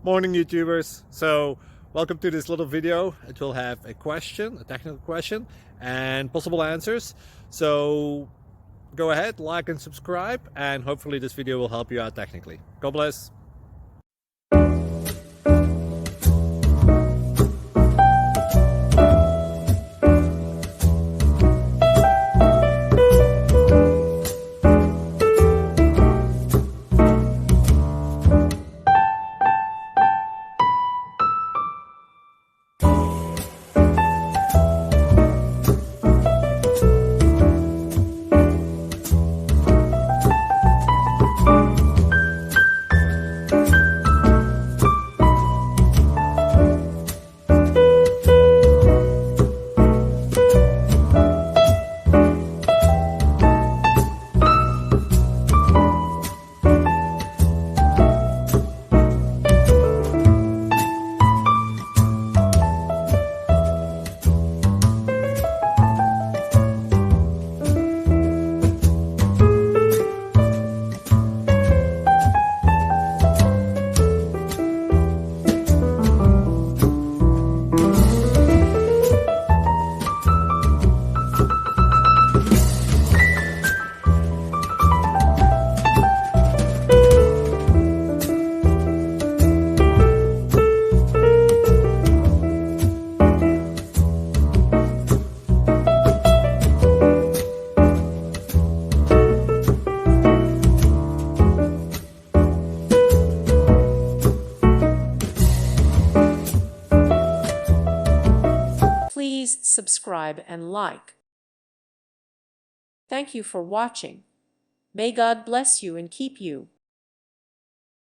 Morning, YouTubers. So welcome to this little video. It will have a question, a technical question, and possible answers. So go ahead, like and subscribe, and hopefully this video will help you out technically. God bless. Please subscribe and like. Thank you for watching. May God bless you and keep you.